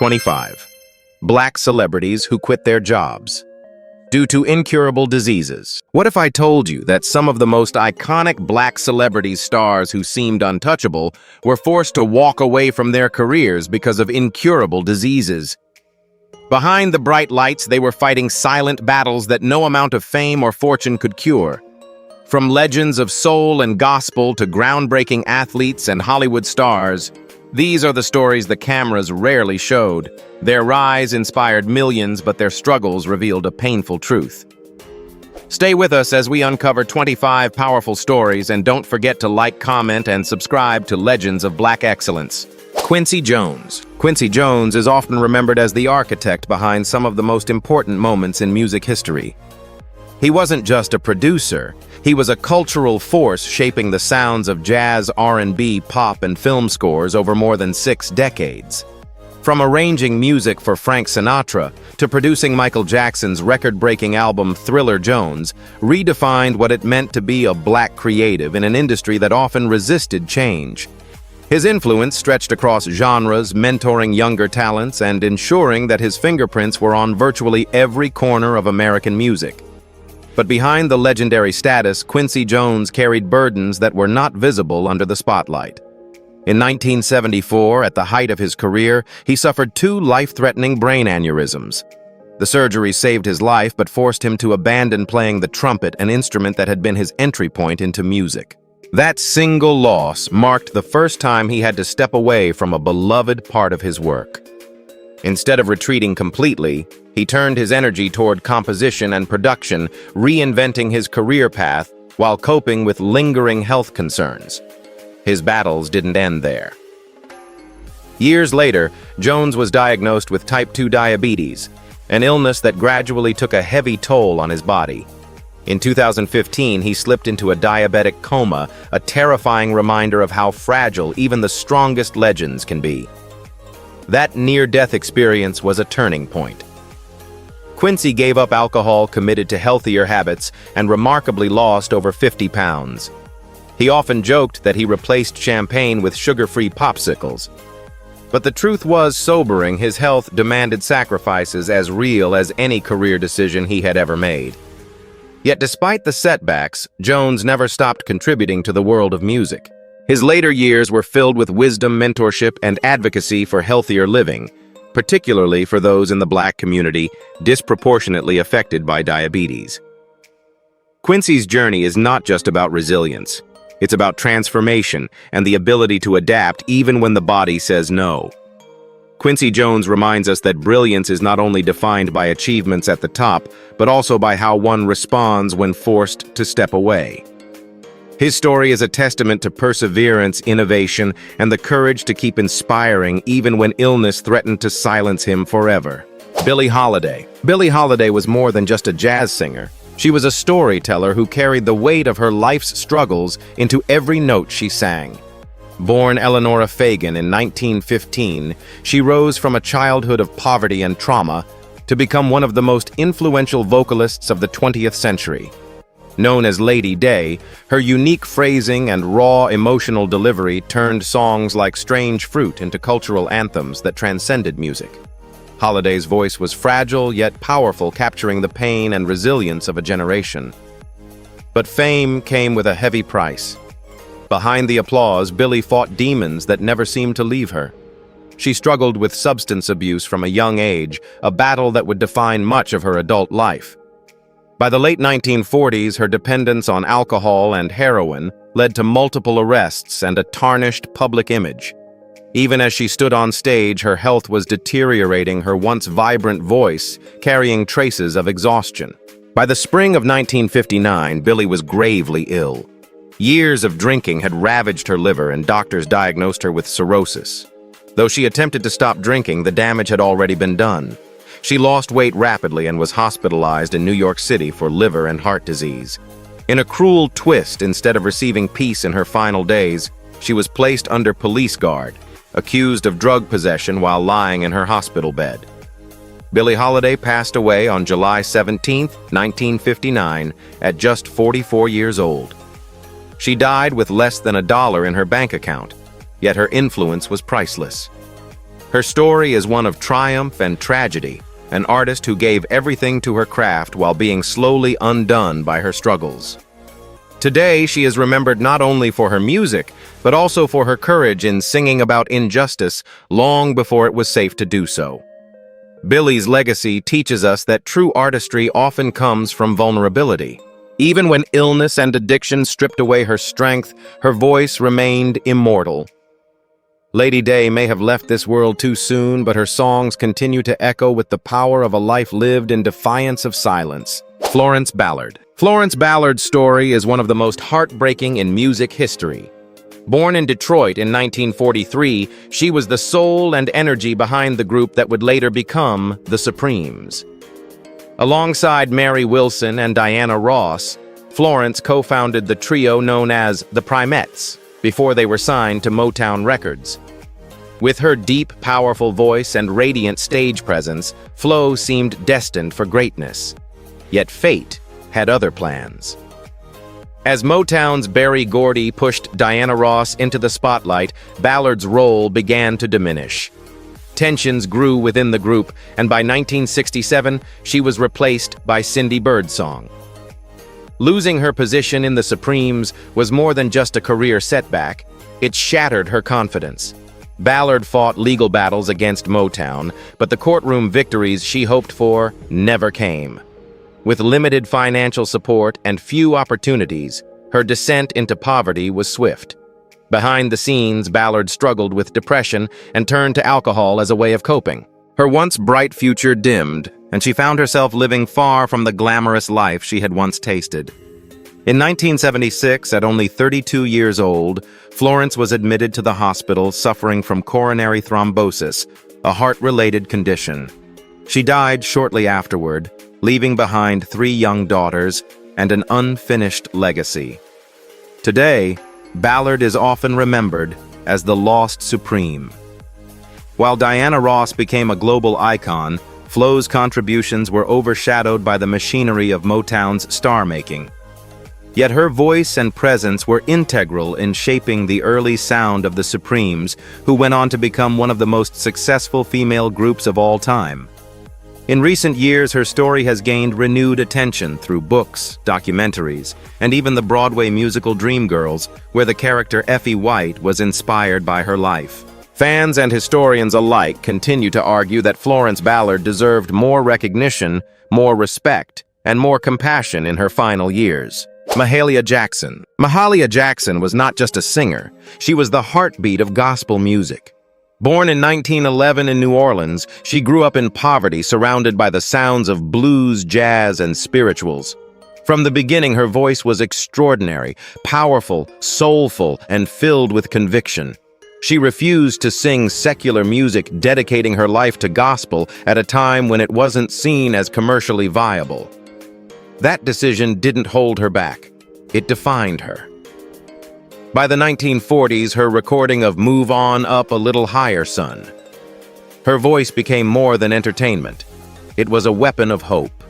25. Black celebrities who quit their jobs due to incurable diseases. What if I told you that some of the most iconic black celebrity stars who seemed untouchable were forced to walk away from their careers because of incurable diseases? Behind the bright lights, they were fighting silent battles that no amount of fame or fortune could cure. From legends of soul and gospel to groundbreaking athletes and Hollywood stars, these are the stories the cameras rarely showed. Their rise inspired millions, but their struggles revealed a painful truth. Stay with us as we uncover 25 powerful stories, and don't forget to like, comment, and subscribe to Legends of Black Excellence. Quincy Jones. Quincy Jones is often remembered as the architect behind some of the most important moments in music history. He wasn't just a producer, he was a cultural force shaping the sounds of jazz, R&B, pop, and film scores over more than 6 decades. From arranging music for Frank Sinatra to producing Michael Jackson's record-breaking album Thriller, Jones redefined what it meant to be a black creative in an industry that often resisted change. His influence stretched across genres, mentoring younger talents and ensuring that his fingerprints were on virtually every corner of American music. But behind the legendary status, Quincy Jones carried burdens that were not visible under the spotlight. In 1974, at the height of his career, he suffered 2 life-threatening brain aneurysms. The surgery saved his life but forced him to abandon playing the trumpet, an instrument that had been his entry point into music. That single loss marked the first time he had to step away from a beloved part of his work. Instead of retreating completely, he turned his energy toward composition and production, reinventing his career path while coping with lingering health concerns. His battles didn't end there. Years later, Jones was diagnosed with type 2 diabetes, an illness that gradually took a heavy toll on his body. In 2015, he slipped into a diabetic coma, a terrifying reminder of how fragile even the strongest legends can be. That near-death experience was a turning point. Quincy gave up alcohol, committed to healthier habits, and remarkably lost over 50 pounds. He often joked that he replaced champagne with sugar-free popsicles. But the truth was sobering. His health demanded sacrifices as real as any career decision he had ever made. Yet despite the setbacks, Jones never stopped contributing to the world of music. His later years were filled with wisdom, mentorship, and advocacy for healthier living, particularly for those in the black community disproportionately affected by diabetes. Quincy's journey is not just about resilience. It's about transformation and the ability to adapt even when the body says no. Quincy Jones reminds us that brilliance is not only defined by achievements at the top, but also by how one responds when forced to step away. His story is a testament to perseverance, innovation, and the courage to keep inspiring even when illness threatened to silence him forever. Billie Holiday. Billie Holiday was more than just a jazz singer. She was a storyteller who carried the weight of her life's struggles into every note she sang. Born Eleanora Fagan in 1915, she rose from a childhood of poverty and trauma to become one of the most influential vocalists of the 20th century. Known as Lady Day, her unique phrasing and raw emotional delivery turned songs like Strange Fruit into cultural anthems that transcended music. Holiday's voice was fragile yet powerful, capturing the pain and resilience of a generation. But fame came with a heavy price. Behind the applause, Billie fought demons that never seemed to leave her. She struggled with substance abuse from a young age, a battle that would define much of her adult life. By the late 1940s, her dependence on alcohol and heroin led to multiple arrests and a tarnished public image. Even as she stood on stage, her health was deteriorating, her once vibrant voice carrying traces of exhaustion. By the spring of 1959, Billie was gravely ill. Years of drinking had ravaged her liver, and doctors diagnosed her with cirrhosis. Though she attempted to stop drinking, the damage had already been done. She lost weight rapidly and was hospitalized in New York City for liver and heart disease. In a cruel twist, instead of receiving peace in her final days, she was placed under police guard, accused of drug possession while lying in her hospital bed. Billie Holiday passed away on July 17, 1959, at just 44 years old. She died with less than $1 in her bank account, yet her influence was priceless. Her story is one of triumph and tragedy, an artist who gave everything to her craft while being slowly undone by her struggles. Today, she is remembered not only for her music, but also for her courage in singing about injustice long before it was safe to do so. Billie's legacy teaches us that true artistry often comes from vulnerability. Even when illness and addiction stripped away her strength, her voice remained immortal. Lady Day may have left this world too soon, but her songs continue to echo with the power of a life lived in defiance of silence. Florence Ballard. Florence Ballard's story is one of the most heartbreaking in music history. Born in Detroit in 1943, she was the soul and energy behind the group that would later become the Supremes. Alongside Mary Wilson and Diana Ross, Florence co-founded the trio known as the Primettes before they were signed to Motown Records. With her deep, powerful voice and radiant stage presence, Flo seemed destined for greatness. Yet fate had other plans. As Motown's Berry Gordy pushed Diana Ross into the spotlight, Ballard's role began to diminish. Tensions grew within the group, and by 1967, she was replaced by Cindy Birdsong. Losing her position in the Supremes was more than just a career setback. It shattered her confidence. Ballard fought legal battles against Motown, but the courtroom victories she hoped for never came. With limited financial support and few opportunities, her descent into poverty was swift. Behind the scenes, Ballard struggled with depression and turned to alcohol as a way of coping. Her once bright future dimmed, and she found herself living far from the glamorous life she had once tasted. In 1976, at only 32 years old, Florence was admitted to the hospital suffering from coronary thrombosis, a heart-related condition. She died shortly afterward, leaving behind 3 young daughters and an unfinished legacy. Today, Ballard is often remembered as the Lost Supreme. While Diana Ross became a global icon, Flo's contributions were overshadowed by the machinery of Motown's star-making. Yet her voice and presence were integral in shaping the early sound of the Supremes, who went on to become one of the most successful female groups of all time. In recent years, her story has gained renewed attention through books, documentaries, and even the Broadway musical Dreamgirls, where the character Effie White was inspired by her life. Fans and historians alike continue to argue that Florence Ballard deserved more recognition, more respect, and more compassion in her final years. Mahalia Jackson. Mahalia Jackson was not just a singer, she was the heartbeat of gospel music. Born in 1911 in New Orleans, she grew up in poverty surrounded by the sounds of blues, jazz, and spirituals. From the beginning, her voice was extraordinary, powerful, soulful, and filled with conviction. She refused to sing secular music, dedicating her life to gospel at a time when it wasn't seen as commercially viable. That decision didn't hold her back. It defined her. By the 1940s, her recording of Move On Up a Little Higher, Son. Her voice became more than entertainment. It was a weapon of hope.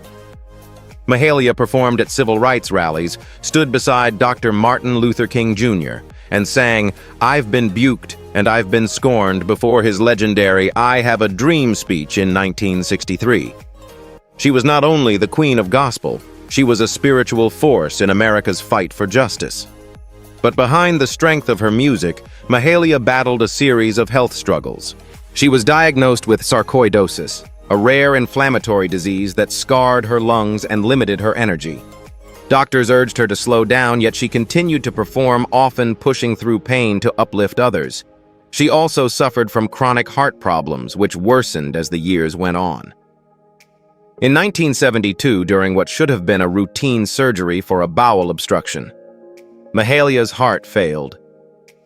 Mahalia performed at civil rights rallies, stood beside Dr. Martin Luther King Jr., and sang, "I've been buked and I've been scorned" before his legendary I Have a Dream speech in 1963. She was not only the queen of gospel, she was a spiritual force in America's fight for justice. But behind the strength of her music, Mahalia battled a series of health struggles. She was diagnosed with sarcoidosis, a rare inflammatory disease that scarred her lungs and limited her energy. Doctors urged her to slow down, yet she continued to perform, often pushing through pain to uplift others. She also suffered from chronic heart problems, which worsened as the years went on. In 1972, during what should have been a routine surgery for a bowel obstruction, Mahalia's heart failed.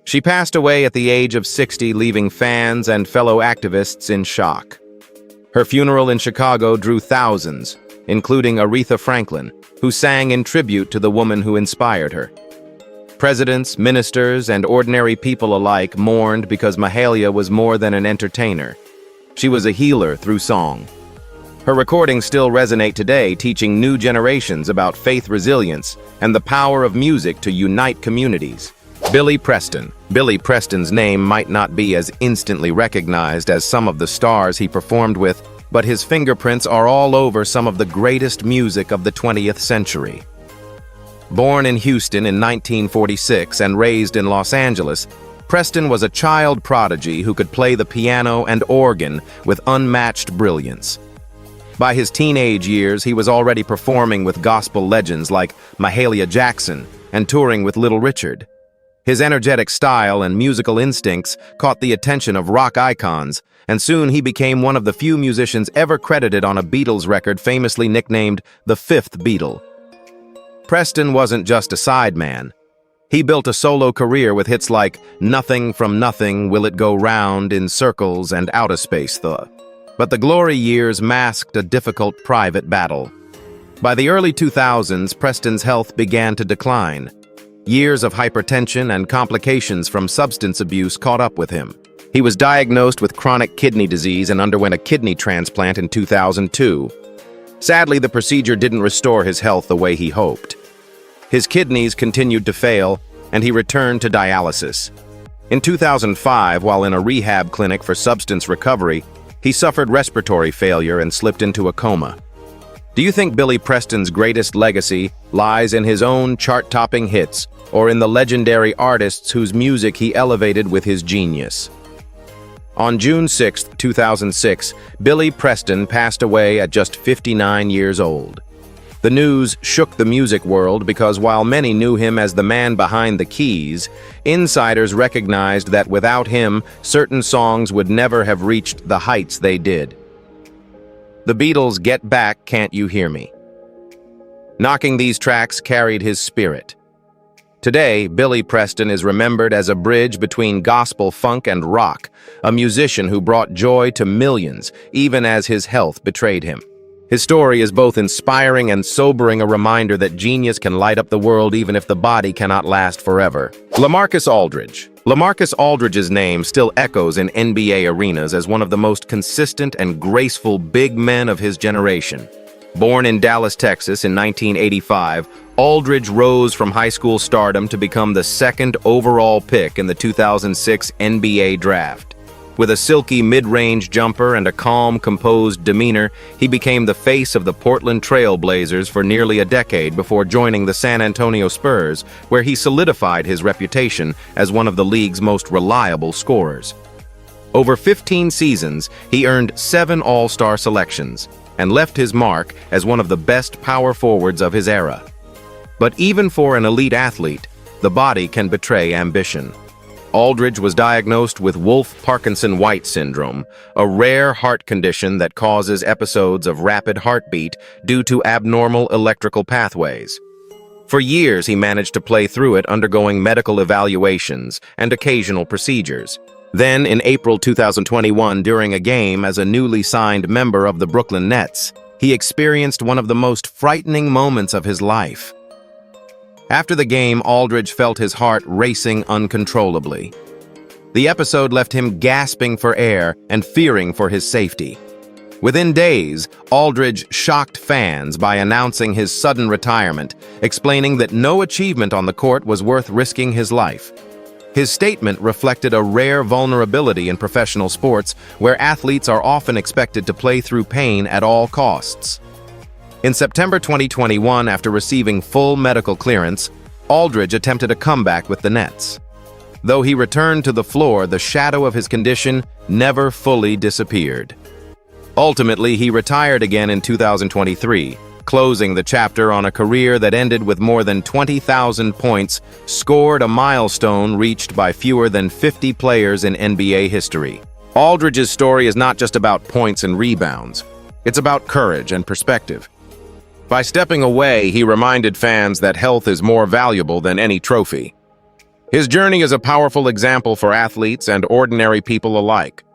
She passed away at the age of 60, leaving fans and fellow activists in shock. Her funeral in Chicago drew thousands, including Aretha Franklin, who sang in tribute to the woman who inspired her. Presidents, ministers, and ordinary people alike mourned because Mahalia was more than an entertainer. She was a healer through song. Her recordings still resonate today, teaching new generations about faith resilience and the power of music to unite communities. Billy Preston. Billy Preston's name might not be as instantly recognized as some of the stars he performed with, but his fingerprints are all over some of the greatest music of the 20th century. Born in Houston in 1946 and raised in Los Angeles, Preston was a child prodigy who could play the piano and organ with unmatched brilliance. By his teenage years, he was already performing with gospel legends like Mahalia Jackson and touring with Little Richard. His energetic style and musical instincts caught the attention of rock icons, and soon he became one of the few musicians ever credited on a Beatles record famously nicknamed the Fifth Beatle. Preston wasn't just a sideman. He built a solo career with hits like Nothing from Nothing, Will It Go Round, In Circles, and Outer Space Though. But the glory years masked a difficult private battle. By the early 2000s, Preston's health began to decline. Years of hypertension and complications from substance abuse caught up with him. He was diagnosed with chronic kidney disease and underwent a kidney transplant in 2002. Sadly, the procedure didn't restore his health the way he hoped. His kidneys continued to fail, and he returned to dialysis. In 2005, while in a rehab clinic for substance recovery, he suffered respiratory failure and slipped into a coma. Do you think Billy Preston's greatest legacy lies in his own chart-topping hits or in the legendary artists whose music he elevated with his genius? On June 6, 2006, Billy Preston passed away at just 59 years old. The news shook the music world because while many knew him as the man behind the keys, insiders recognized that without him, certain songs would never have reached the heights they did. The Beatles' Get Back, Can't You Hear Me? Knocking these tracks carried his spirit. Today, Billy Preston is remembered as a bridge between gospel, funk, and rock, a musician who brought joy to millions, even as his health betrayed him. His story is both inspiring and sobering, a reminder that genius can light up the world even if the body cannot last forever. LaMarcus Aldridge. LaMarcus Aldridge's name still echoes in NBA arenas as one of the most consistent and graceful big men of his generation. Born in Dallas, Texas in 1985, Aldridge rose from high school stardom to become the second overall pick in the 2006 NBA draft. With a silky mid-range jumper and a calm, composed demeanor, he became the face of the Portland Trail Blazers for nearly a decade before joining the San Antonio Spurs, where he solidified his reputation as one of the league's most reliable scorers. Over 15 seasons, he earned 7 All-Star selections and left his mark as one of the best power forwards of his era. But even for an elite athlete, the body can betray ambition. Aldridge was diagnosed with Wolff-Parkinson-White syndrome, a rare heart condition that causes episodes of rapid heartbeat due to abnormal electrical pathways. For years, he managed to play through it, undergoing medical evaluations and occasional procedures. Then, in April 2021, during a game as a newly signed member of the Brooklyn Nets, he experienced one of the most frightening moments of his life. After the game, Aldridge felt his heart racing uncontrollably. The episode left him gasping for air and fearing for his safety. Within days, Aldridge shocked fans by announcing his sudden retirement, explaining that no achievement on the court was worth risking his life. His statement reflected a rare vulnerability in professional sports, where athletes are often expected to play through pain at all costs. In September 2021, after receiving full medical clearance, Aldridge attempted a comeback with the Nets. Though he returned to the floor, the shadow of his condition never fully disappeared. Ultimately, he retired again in 2023, closing the chapter on a career that ended with more than 20,000 points scored, a milestone reached by fewer than 50 players in NBA history. Aldridge's story is not just about points and rebounds. It's about courage and perspective. By stepping away, he reminded fans that health is more valuable than any trophy. His journey is a powerful example for athletes and ordinary people alike.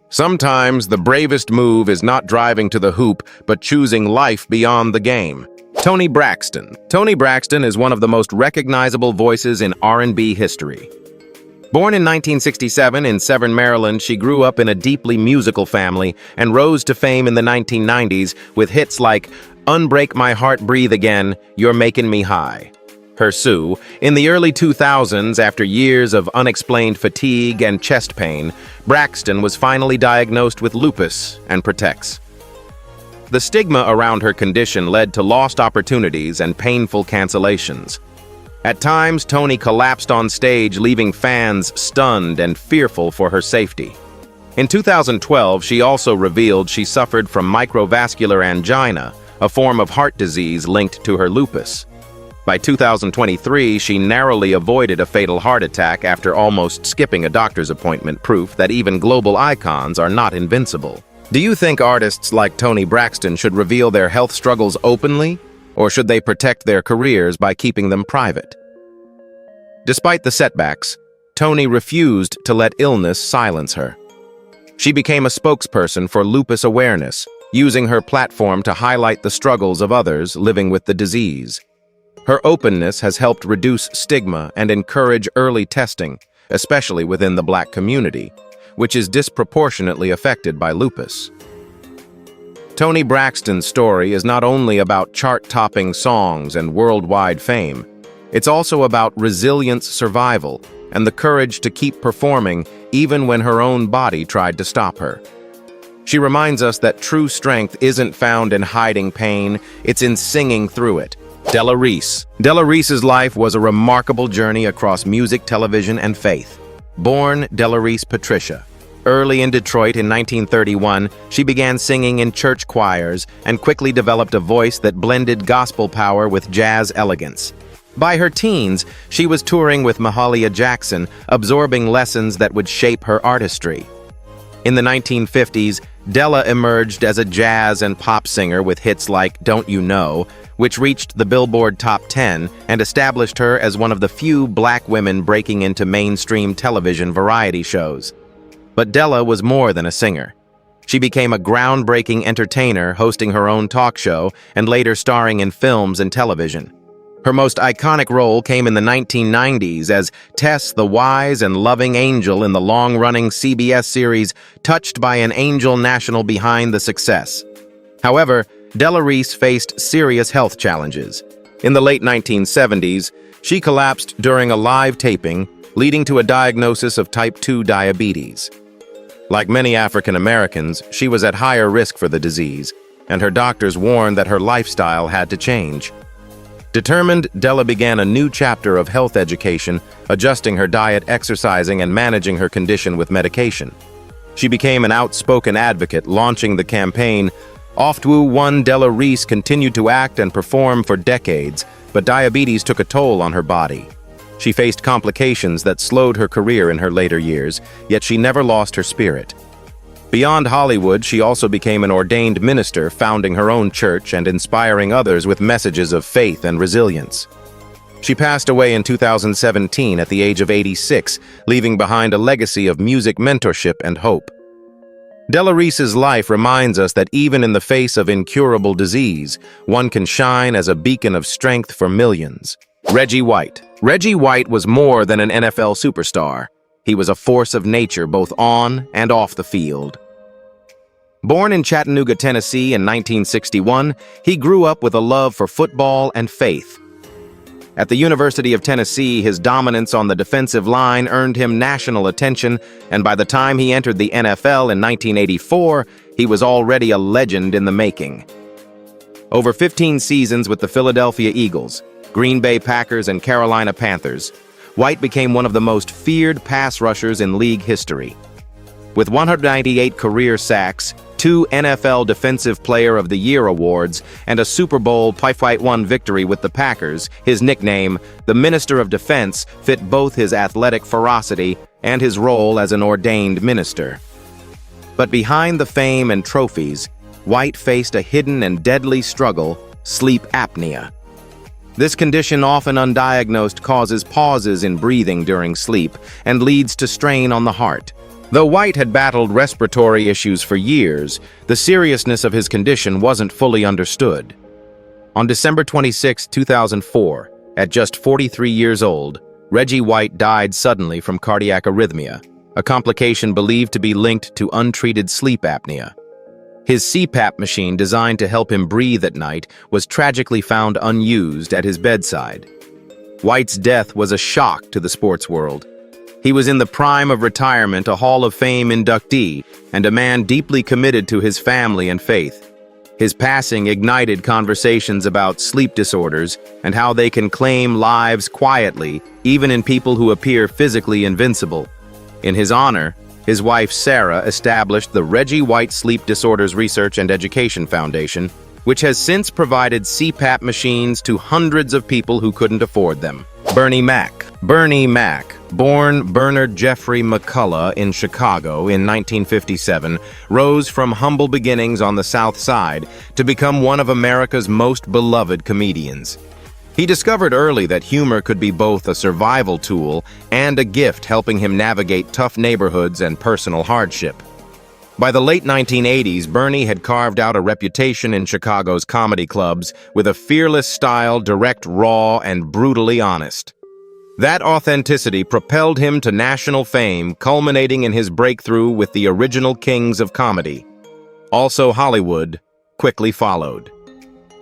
Sometimes the bravest move is not driving to the hoop, but choosing life beyond the game. Toni Braxton. Toni Braxton is one of the most recognizable voices in R&B history. Born in 1967 in Severn, Maryland, she grew up in a deeply musical family and rose to fame in the 1990s with hits like Unbreak My Heart, Breathe Again, You're Making Me High. Pursue. In the early 2000s, after years of unexplained fatigue and chest pain, Braxton was finally diagnosed with lupus and Protects. The stigma around her condition led to lost opportunities and painful cancellations. At times, Toni collapsed on stage, leaving fans stunned and fearful for her safety. In 2012, she also revealed she suffered from microvascular angina, a form of heart disease linked to her lupus. By 2023, she narrowly avoided a fatal heart attack after almost skipping a doctor's appointment, proof that even global icons are not invincible. Do you think artists like Toni Braxton should reveal their health struggles openly, or should they protect their careers by keeping them private? Despite the setbacks, Toni refused to let illness silence her. She became a spokesperson for lupus awareness, using her platform to highlight the struggles of others living with the disease. Her openness has helped reduce stigma and encourage early testing, especially within the Black community, which is disproportionately affected by lupus. Toni Braxton's story is not only about chart-topping songs and worldwide fame, it's also about resilience, survival, and the courage to keep performing even when her own body tried to stop her. She reminds us that true strength isn't found in hiding pain, it's in singing through it. Della Reese. Della Reese's life was a remarkable journey across music, television, and faith. Born Della Reese Patricia. Early in Detroit in 1931, she began singing in church choirs and quickly developed a voice that blended gospel power with jazz elegance. By her teens, she was touring with Mahalia Jackson, absorbing lessons that would shape her artistry. In the 1950s, Della emerged as a jazz and pop singer with hits like Don't You Know, which reached the Billboard Top 10 and established her as one of the few Black women breaking into mainstream television variety shows. But Della was more than a singer. She became a groundbreaking entertainer, hosting her own talk show and later starring in films and television. Her most iconic role came in the 1990s as Tess, the wise and loving angel in the long-running CBS series Touched by an Angel National behind the success. However, Della Reese faced serious health challenges. In the late 1970s, she collapsed during a live taping, leading to a diagnosis of type 2 diabetes. Like many African Americans, she was at higher risk for the disease, and her doctors warned that her lifestyle had to change. Determined, Della began a new chapter of health education, adjusting her diet, exercising, and managing her condition with medication. She became an outspoken advocate, launching the campaign Oft Wu One. Della Reese continued to act and perform for decades, but diabetes took a toll on her body. She faced complications that slowed her career in her later years, yet she never lost her spirit. Beyond Hollywood, she also became an ordained minister, founding her own church and inspiring others with messages of faith and resilience. She passed away in 2017 at the age of 86, leaving behind a legacy of music mentorship and hope. Della Reese's life reminds us that even in the face of incurable disease, one can shine as a beacon of strength for millions. Reggie White. Reggie White was more than an NFL superstar. He was a force of nature both on and off the field. Born in Chattanooga, Tennessee in 1961, he grew up with a love for football and faith. At the University of Tennessee, his dominance on the defensive line earned him national attention, and by the time he entered the NFL in 1984, he was already a legend in the making. Over 15 seasons with the Philadelphia Eagles, Green Bay Packers, and Carolina Panthers, White became one of the most feared pass rushers in league history. With 198 career sacks, 2 NFL Defensive Player of the Year awards, and a Super Bowl '51 victory with the Packers, his nickname, the Minister of Defense, fit both his athletic ferocity and his role as an ordained minister. But behind the fame and trophies, White faced a hidden and deadly struggle: sleep apnea. This condition, often undiagnosed, causes pauses in breathing during sleep and leads to strain on the heart. Though White had battled respiratory issues for years, the seriousness of his condition wasn't fully understood. On December 26, 2004, at just 43 years old, Reggie White died suddenly from cardiac arrhythmia, a complication believed to be linked to untreated sleep apnea. His CPAP machine, designed to help him breathe at night, was tragically found unused at his bedside. White's death was a shock to the sports world. He was in the prime of retirement, a Hall of Fame inductee, and a man deeply committed to his family and faith. His passing ignited conversations about sleep disorders and how they can claim lives quietly, even in people who appear physically invincible. In his honor, his wife Sarah established the Reggie White Sleep Disorders Research and Education Foundation, which has since provided CPAP machines to hundreds of people who couldn't afford them. Bernie Mac. Bernie Mac, born Bernard Jeffrey McCullough in Chicago in 1957, rose from humble beginnings on the South Side to become one of America's most beloved comedians. He discovered early that humor could be both a survival tool and a gift, helping him navigate tough neighborhoods and personal hardship. By the late 1980s, Bernie had carved out a reputation in Chicago's comedy clubs with a fearless style, direct, raw, and brutally honest. That authenticity propelled him to national fame, culminating in his breakthrough with the original kings of comedy. Also, Hollywood quickly followed.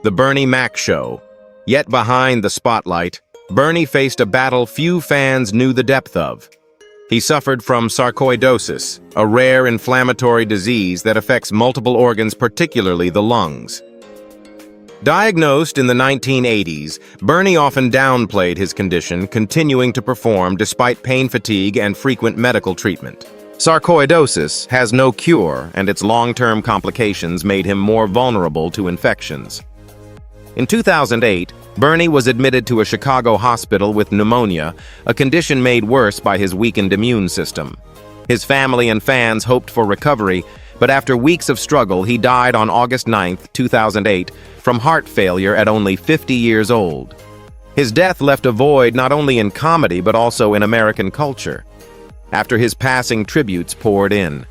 The Bernie Mac Show. Yet behind the spotlight, Bernie faced a battle few fans knew the depth of. He suffered from sarcoidosis, a rare inflammatory disease that affects multiple organs, particularly the lungs. Diagnosed in the 1980s, Bernie often downplayed his condition, continuing to perform despite pain, fatigue, and frequent medical treatment. Sarcoidosis has no cure, and its long-term complications made him more vulnerable to infections. In 2008, Bernie was admitted to a Chicago hospital with pneumonia, a condition made worse by his weakened immune system. His family and fans hoped for recovery, but after weeks of struggle, he died on August 9, 2008, from heart failure at only 50 years old. His death left a void not only in comedy but also in American culture. After his passing, tributes poured in.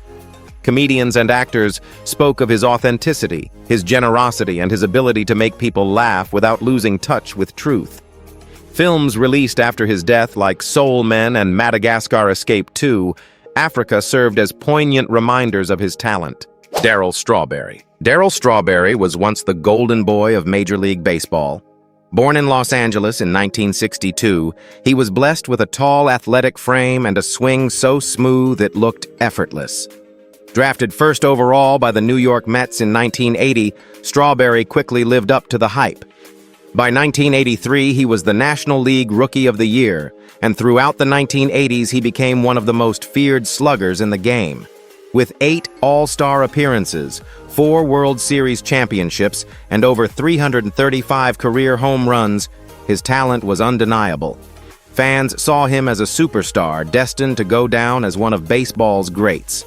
Comedians and actors spoke of his authenticity, his generosity, and his ability to make people laugh without losing touch with truth. Films released after his death, like Soul Men and Madagascar Escape 2, Africa, served as poignant reminders of his talent. Darryl Strawberry. Darryl Strawberry was once the golden boy of Major League Baseball. Born in Los Angeles in 1962, he was blessed with a tall, athletic frame and a swing so smooth it looked effortless. Drafted first overall by the New York Mets in 1980, Strawberry quickly lived up to the hype. By 1983, he was the National League Rookie of the Year, and throughout the 1980s, he became one of the most feared sluggers in the game. With 8 All-Star appearances, 4 World Series championships, and over 335 career home runs, his talent was undeniable. Fans saw him as a superstar destined to go down as one of baseball's greats.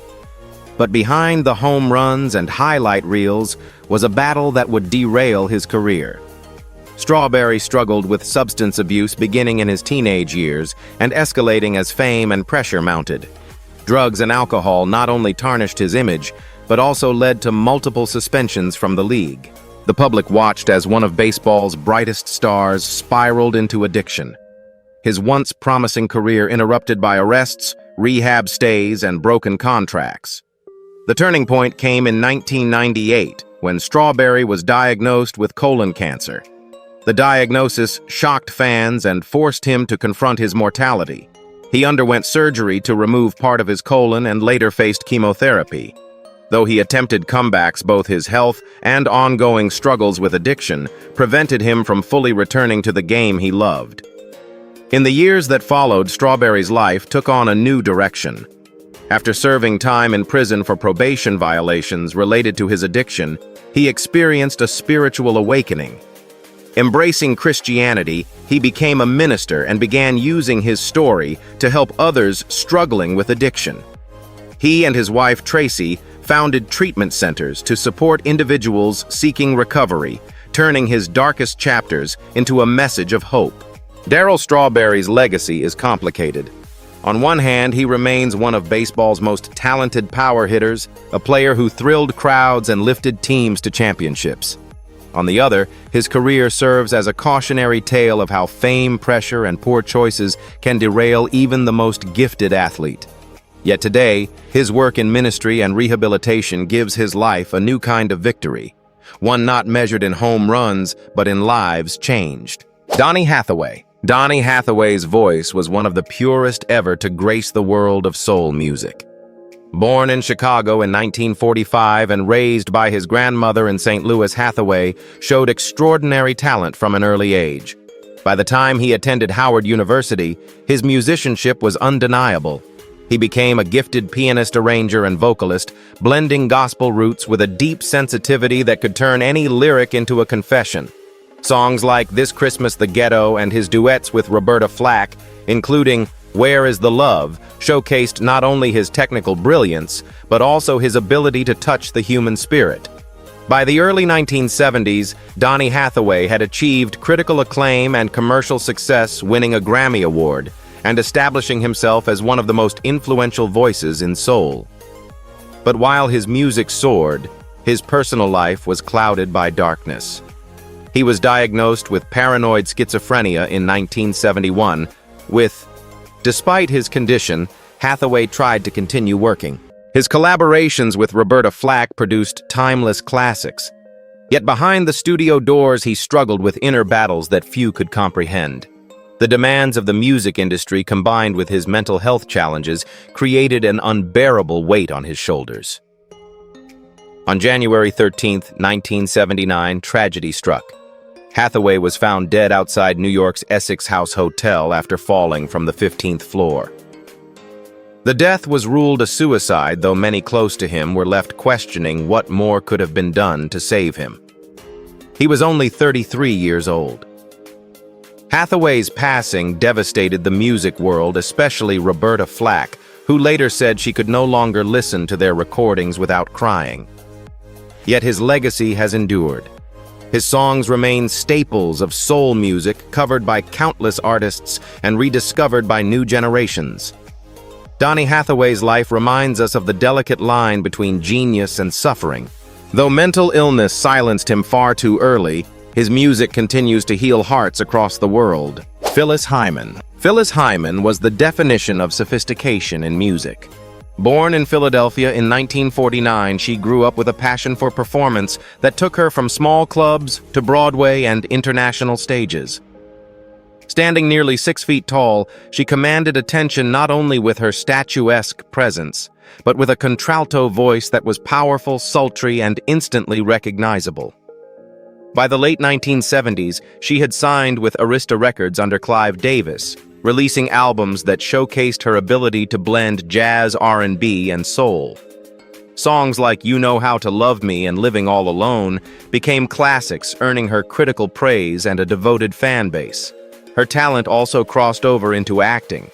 But behind the home runs and highlight reels was a battle that would derail his career. Strawberry struggled with substance abuse beginning in his teenage years and escalating as fame and pressure mounted. Drugs and alcohol not only tarnished his image, but also led to multiple suspensions from the league. The public watched as one of baseball's brightest stars spiraled into addiction. His once promising career interrupted by arrests, rehab stays, and broken contracts. The turning point came in 1998, when Strawberry was diagnosed with colon cancer. The diagnosis shocked fans and forced him to confront his mortality. He underwent surgery to remove part of his colon and later faced chemotherapy. Though he attempted comebacks, both his health and ongoing struggles with addiction prevented him from fully returning to the game he loved. In the years that followed, Strawberry's life took on a new direction. After serving time in prison for probation violations related to his addiction, he experienced a spiritual awakening. Embracing Christianity, he became a minister and began using his story to help others struggling with addiction. He and his wife Tracy founded treatment centers to support individuals seeking recovery, turning his darkest chapters into a message of hope. Darryl Strawberry's legacy is complicated. On one hand, he remains one of baseball's most talented power hitters, a player who thrilled crowds and lifted teams to championships. On the other, his career serves as a cautionary tale of how fame, pressure, and poor choices can derail even the most gifted athlete. Yet today, his work in ministry and rehabilitation gives his life a new kind of victory, one not measured in home runs, but in lives changed. Donny Hathaway. Donny Hathaway's voice was one of the purest ever to grace the world of soul music. Born in Chicago in 1945 and raised by his grandmother in St. Louis, Hathaway showed extraordinary talent from an early age. By the time he attended Howard University, his musicianship was undeniable. He became a gifted pianist, arranger, and vocalist, blending gospel roots with a deep sensitivity that could turn any lyric into a confession. Songs like This Christmas the Ghetto and his duets with Roberta Flack, including Where is the Love, showcased not only his technical brilliance, but also his ability to touch the human spirit. By the early 1970s, Donny Hathaway had achieved critical acclaim and commercial success, winning a Grammy Award, and establishing himself as one of the most influential voices in soul. But while his music soared, his personal life was clouded by darkness. He was diagnosed with paranoid schizophrenia in 1971, Despite his condition, Hathaway tried to continue working. His collaborations with Roberta Flack produced timeless classics. Yet behind the studio doors, he struggled with inner battles that few could comprehend. The demands of the music industry, combined with his mental health challenges, created an unbearable weight on his shoulders. On January 13, 1979, tragedy struck. Hathaway was found dead outside New York's Essex House Hotel after falling from the 15th floor. The death was ruled a suicide, though many close to him were left questioning what more could have been done to save him. He was only 33 years old. Hathaway's passing devastated the music world, especially Roberta Flack, who later said she could no longer listen to their recordings without crying. Yet his legacy has endured. His songs remain staples of soul music, covered by countless artists and rediscovered by new generations. Donny Hathaway's life reminds us of the delicate line between genius and suffering. Though mental illness silenced him far too early, his music continues to heal hearts across the world. Phyllis Hyman. Phyllis Hyman was the definition of sophistication in music. Born in Philadelphia in 1949, she grew up with a passion for performance that took her from small clubs to Broadway and international stages. Standing nearly 6 feet tall, she commanded attention not only with her statuesque presence, but with a contralto voice that was powerful, sultry, and instantly recognizable. By the late 1970s, she had signed with Arista Records under Clive Davis, releasing albums that showcased her ability to blend jazz, R&B, and soul. Songs like You Know How to Love Me and Living All Alone became classics, earning her critical praise and a devoted fan base. Her talent also crossed over into acting.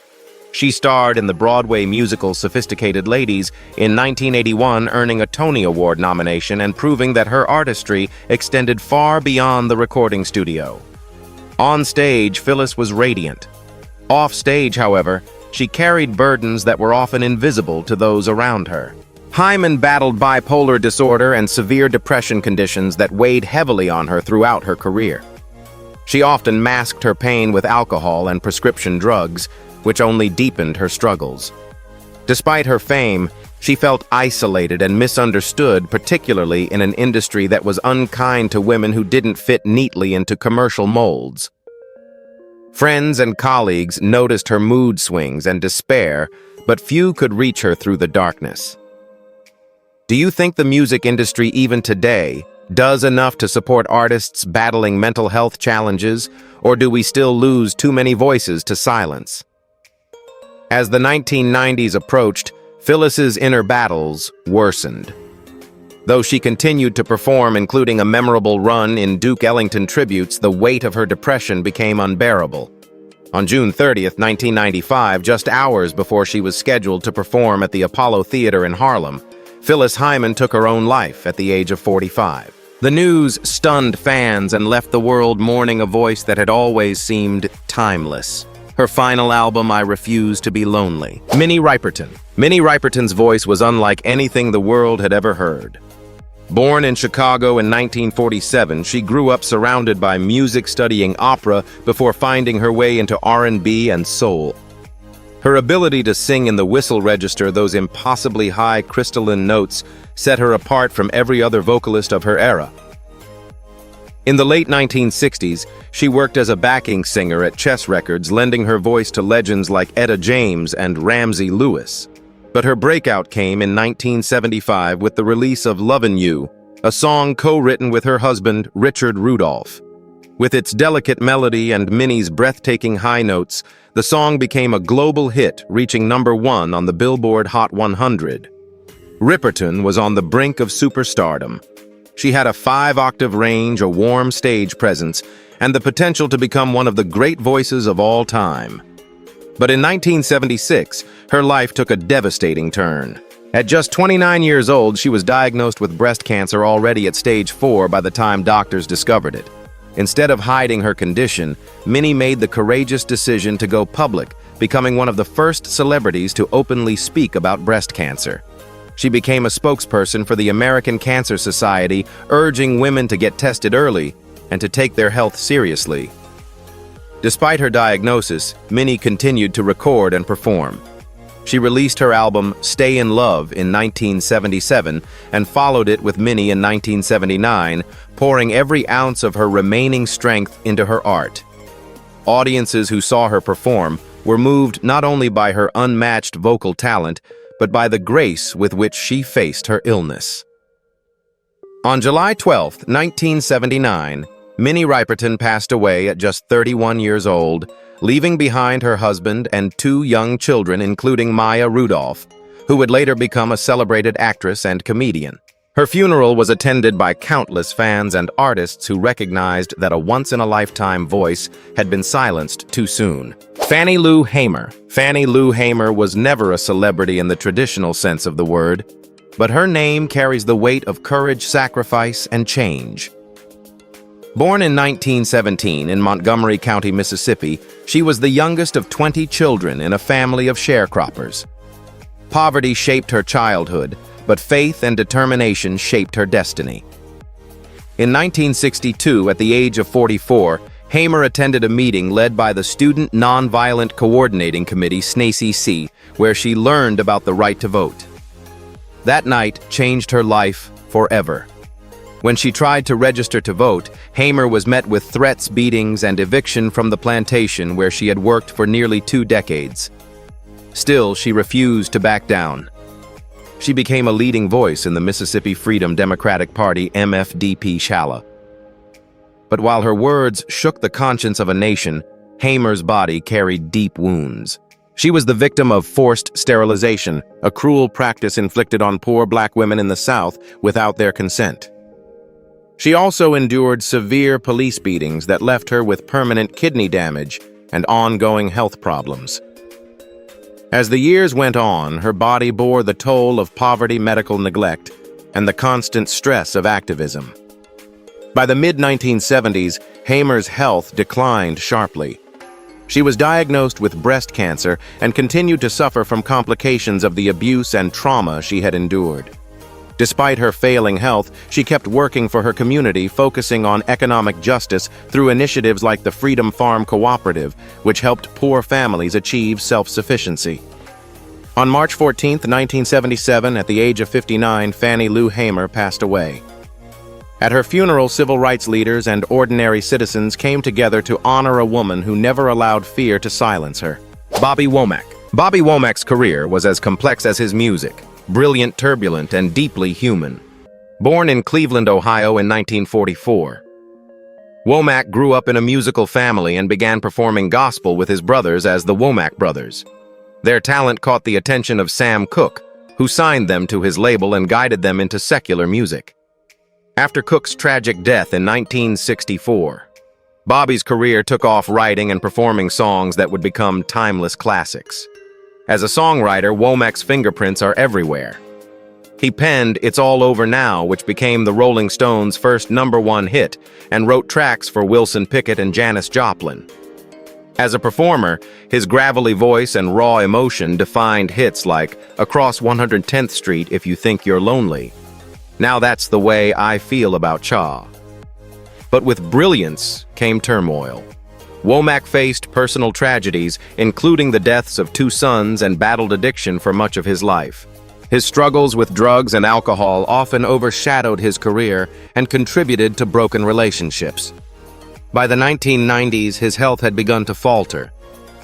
She starred in the Broadway musical Sophisticated Ladies in 1981, earning a Tony Award nomination and proving that her artistry extended far beyond the recording studio. On stage, Phyllis was radiant. Off stage, however, she carried burdens that were often invisible to those around her. Hyman battled bipolar disorder and severe depression conditions that weighed heavily on her throughout her career. She often masked her pain with alcohol and prescription drugs, which only deepened her struggles. Despite her fame, she felt isolated and misunderstood, particularly in an industry that was unkind to women who didn't fit neatly into commercial molds. Friends and colleagues noticed her mood swings and despair, but few could reach her through the darkness. Do you think the music industry, even today, does enough to support artists battling mental health challenges, or do we still lose too many voices to silence? As the 1990s approached, Phyllis's inner battles worsened. Though she continued to perform, including a memorable run in Duke Ellington tributes, the weight of her depression became unbearable. On June 30th, 1995, just hours before she was scheduled to perform at the Apollo Theater in Harlem, Phyllis Hyman took her own life at the age of 45. The news stunned fans and left the world mourning a voice that had always seemed timeless. Her final album, I Refuse to Be Lonely. Minnie Riperton. Minnie Riperton's voice was unlike anything the world had ever heard. Born in Chicago in 1947, she grew up surrounded by music, studying opera before finding her way into R&B and soul. Her ability to sing in the whistle register, those impossibly high crystalline notes, set her apart from every other vocalist of her era. In the late 1960s, she worked as a backing singer at Chess Records, lending her voice to legends like Etta James and Ramsey Lewis. But her breakout came in 1975 with the release of Lovin' You, a song co-written with her husband, Richard Rudolph. With its delicate melody and Minnie's breathtaking high notes, the song became a global hit, reaching #1 on the Billboard Hot 100. Ripperton was on the brink of superstardom. She had a 5-octave range, a warm stage presence, and the potential to become one of the great voices of all time. But in 1976, her life took a devastating turn. At just 29 years old, she was diagnosed with breast cancer already at stage 4 by the time doctors discovered it. Instead of hiding her condition, Minnie made the courageous decision to go public, becoming one of the first celebrities to openly speak about breast cancer. She became a spokesperson for the American Cancer Society, urging women to get tested early and to take their health seriously. Despite her diagnosis, Minnie continued to record and perform. She released her album Stay in Love in 1977 and followed it with Minnie in 1979, pouring every ounce of her remaining strength into her art. Audiences who saw her perform were moved not only by her unmatched vocal talent, but by the grace with which she faced her illness. On July 12, 1979, Minnie Riperton passed away at just 31 years old, leaving behind her husband and 2 young children, including Maya Rudolph, who would later become a celebrated actress and comedian. Her funeral was attended by countless fans and artists who recognized that a once-in-a-lifetime voice had been silenced too soon. Fannie Lou Hamer. Fannie Lou Hamer was never a celebrity in the traditional sense of the word, but her name carries the weight of courage, sacrifice, and change. Born in 1917 in Montgomery County, Mississippi, she was the youngest of 20 children in a family of sharecroppers. Poverty shaped her childhood, but faith and determination shaped her destiny. In 1962, at the age of 44, Hamer attended a meeting led by the Student Nonviolent Coordinating Committee, SNCC, where she learned about the right to vote. That night changed her life forever. When she tried to register to vote, Hamer was met with threats, beatings, and eviction from the plantation where she had worked for nearly 2 decades. Still, she refused to back down. She became a leading voice in the Mississippi Freedom Democratic Party MFDP Shala. But while her words shook the conscience of a nation, Hamer's body carried deep wounds. She was the victim of forced sterilization, a cruel practice inflicted on poor black women in the South without their consent. She also endured severe police beatings that left her with permanent kidney damage and ongoing health problems. As the years went on, her body bore the toll of poverty, medical neglect, and the constant stress of activism. By the mid-1970s, Hamer's health declined sharply. She was diagnosed with breast cancer and continued to suffer from complications of the abuse and trauma she had endured. Despite her failing health, she kept working for her community, focusing on economic justice through initiatives like the Freedom Farm Cooperative, which helped poor families achieve self-sufficiency. On March 14, 1977, at the age of 59, Fannie Lou Hamer passed away. At her funeral, civil rights leaders and ordinary citizens came together to honor a woman who never allowed fear to silence her. Bobby Womack. Bobby Womack's career was as complex as his music. Brilliant, turbulent, and deeply human. Born in Cleveland, Ohio in 1944. Womack grew up in a musical family and began performing gospel with his brothers as the Womack Brothers. Their talent caught the attention of Sam Cooke, who signed them to his label and guided them into secular music. After Cooke's tragic death in 1964, Bobby's career took off writing and performing songs that would become timeless classics. As a songwriter, Womack's fingerprints are everywhere. He penned It's All Over Now, which became the Rolling Stones' first #1 hit, and wrote tracks for Wilson Pickett and Janis Joplin. As a performer, his gravelly voice and raw emotion defined hits like Across 110th Street If You Think You're Lonely. Now That's the Way I Feel About Cha. But with brilliance came turmoil. Womack faced personal tragedies, including the deaths of 2 sons, and battled addiction for much of his life. His struggles with drugs and alcohol often overshadowed his career and contributed to broken relationships. By the 1990s, his health had begun to falter.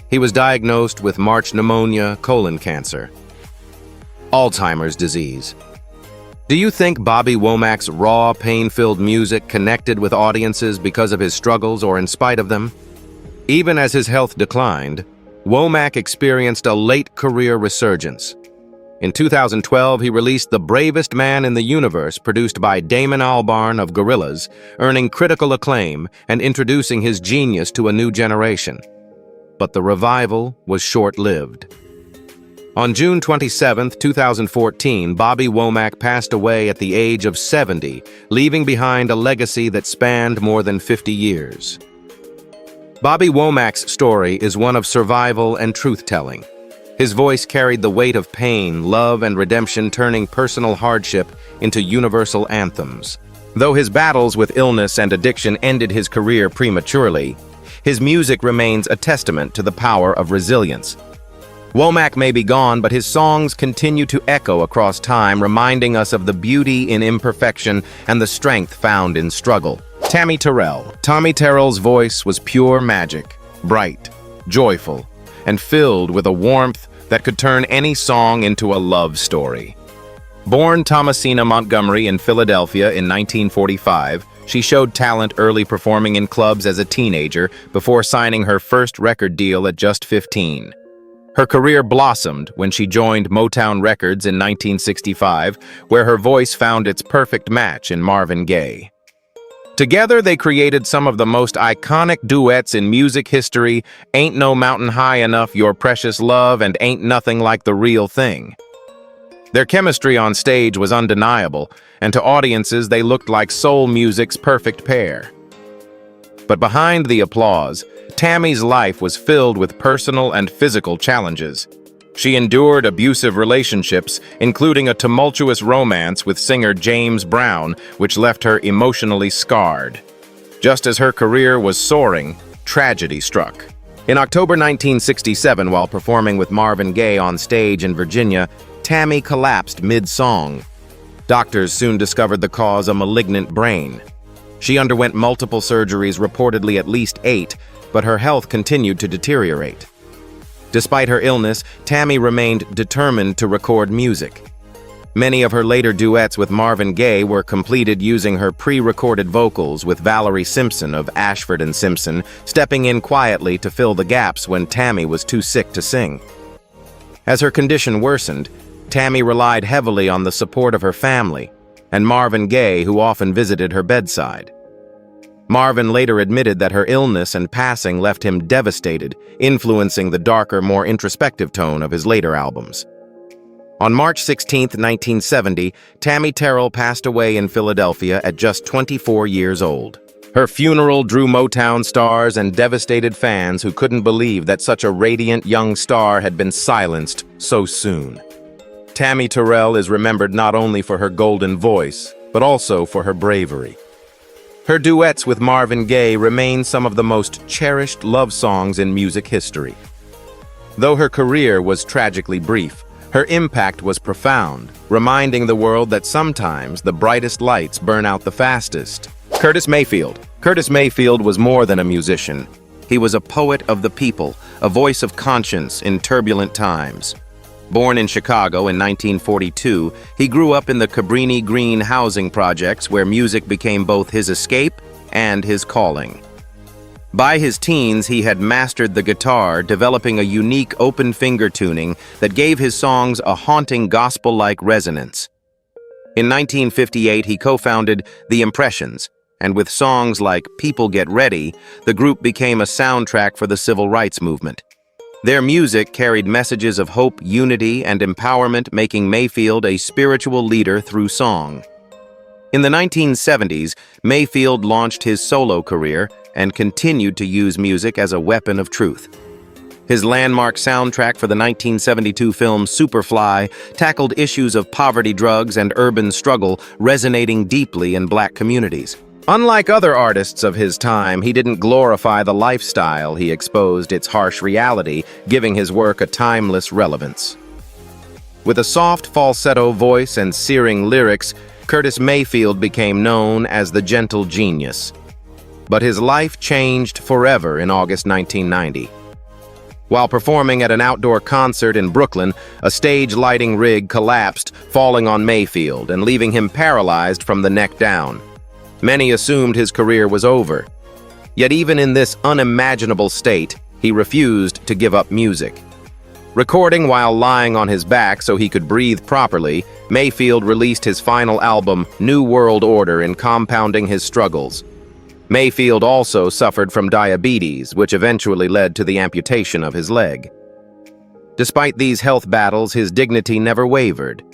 He was diagnosed with March pneumonia, colon cancer, Alzheimer's disease. Do you think Bobby Womack's raw, pain-filled music connected with audiences because of his struggles or in spite of them? Even as his health declined, Womack experienced a late career resurgence. In 2012, he released The Bravest Man in the Universe, produced by Damon Albarn of Gorillaz, earning critical acclaim and introducing his genius to a new generation. But the revival was short-lived. On June 27, 2014, Bobby Womack passed away at the age of 70, leaving behind a legacy that spanned more than 50 years. Bobby Womack's story is one of survival and truth-telling. His voice carried the weight of pain, love, and redemption, turning personal hardship into universal anthems. Though his battles with illness and addiction ended his career prematurely, his music remains a testament to the power of resilience. Womack may be gone, but his songs continue to echo across time, reminding us of the beauty in imperfection and the strength found in struggle. Tammy Terrell. Tommy Terrell's voice was pure magic, bright, joyful, and filled with a warmth that could turn any song into a love story. Born Thomasina Montgomery in Philadelphia in 1945, she showed talent early, performing in clubs as a teenager before signing her first record deal at just 15. Her career blossomed when she joined Motown Records in 1965, where her voice found its perfect match in Marvin Gaye. Together, they created some of the most iconic duets in music history: Ain't No Mountain High Enough, Your Precious Love, and Ain't Nothing Like the Real Thing. Their chemistry on stage was undeniable, and to audiences they looked like soul music's perfect pair. But behind the applause, Tammy's life was filled with personal and physical challenges. She endured abusive relationships, including a tumultuous romance with singer James Brown, which left her emotionally scarred. Just as her career was soaring, tragedy struck. In October 1967, while performing with Marvin Gaye on stage in Virginia, Tammy collapsed mid-song. Doctors soon discovered the cause: a malignant brain. She underwent multiple surgeries, reportedly at least 8, but her health continued to deteriorate. Despite her illness, Tammy remained determined to record music. Many of her later duets with Marvin Gaye were completed using her pre-recorded vocals, with Valerie Simpson of Ashford and Simpson stepping in quietly to fill the gaps when Tammy was too sick to sing. As her condition worsened, Tammy relied heavily on the support of her family and Marvin Gaye, who often visited her bedside. Marvin later admitted that her illness and passing left him devastated, influencing the darker, more introspective tone of his later albums. On March 16, 1970, Tammy Terrell passed away in Philadelphia at just 24 years old. Her funeral drew Motown stars and devastated fans who couldn't believe that such a radiant young star had been silenced so soon. Tammy Terrell is remembered not only for her golden voice, but also for her bravery. Her duets with Marvin Gaye remain some of the most cherished love songs in music history. Though her career was tragically brief, her impact was profound, reminding the world that sometimes the brightest lights burn out the fastest. Curtis Mayfield. Curtis Mayfield was more than a musician. He was a poet of the people, a voice of conscience in turbulent times. Born in Chicago in 1942, he grew up in the Cabrini Green housing projects, where music became both his escape and his calling. By his teens, he had mastered the guitar, developing a unique open finger tuning that gave his songs a haunting gospel-like resonance. In 1958, he co-founded The Impressions, and with songs like People Get Ready, the group became a soundtrack for the civil rights movement. Their music carried messages of hope, unity, and empowerment, making Mayfield a spiritual leader through song. In the 1970s, Mayfield launched his solo career and continued to use music as a weapon of truth. His landmark soundtrack for the 1972 film Superfly tackled issues of poverty, drugs, and urban struggle, resonating deeply in Black communities. Unlike other artists of his time, he didn't glorify the lifestyle; he exposed its harsh reality, giving his work a timeless relevance. With a soft falsetto voice and searing lyrics, Curtis Mayfield became known as the gentle genius. But his life changed forever in August 1990. While performing at an outdoor concert in Brooklyn, a stage lighting rig collapsed, falling on Mayfield and leaving him paralyzed from the neck down. Many assumed his career was over. Yet even in this unimaginable state, he refused to give up music. Recording while lying on his back so he could breathe properly, Mayfield released his final album, New World Order, in compounding his struggles. Mayfield also suffered from diabetes, which eventually led to the amputation of his leg. Despite these health battles, his dignity never wavered.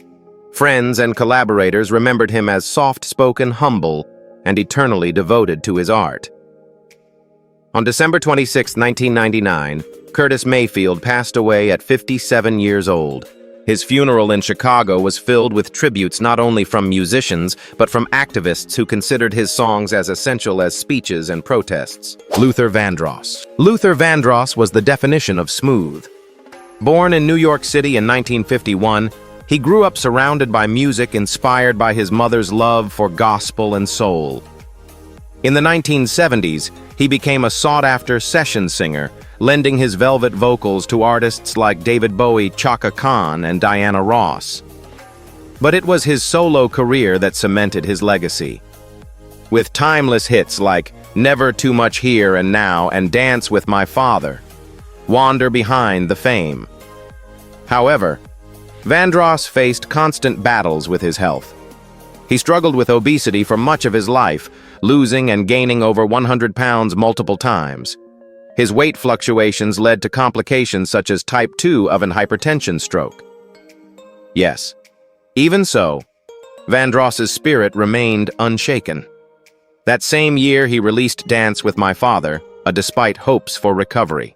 Friends and collaborators remembered him as soft-spoken, humble, and eternally devoted to his art. On December 26, 1999, Curtis Mayfield passed away at 57 years old. His funeral in Chicago was filled with tributes not only from musicians, but from activists who considered his songs as essential as speeches and protests. Luther Vandross. Luther Vandross was the definition of smooth. Born in New York City in 1951, he grew up surrounded by music inspired by his mother's love for gospel and soul. In the 1970s, he became a sought-after session singer, lending his velvet vocals to artists like David Bowie, Chaka Khan, and Diana Ross. But it was his solo career that cemented his legacy. With timeless hits like Never Too Much Here and Now and Dance with My Father, wander behind the fame. However, Vandross faced constant battles with his health. He struggled with obesity for much of his life, losing and gaining over 100 pounds multiple times. His weight fluctuations led to complications such as type 2 of an hypertension stroke. Yes, even so, Vandross's spirit remained unshaken. That same year, he released Dance with My Father, despite hopes for recovery.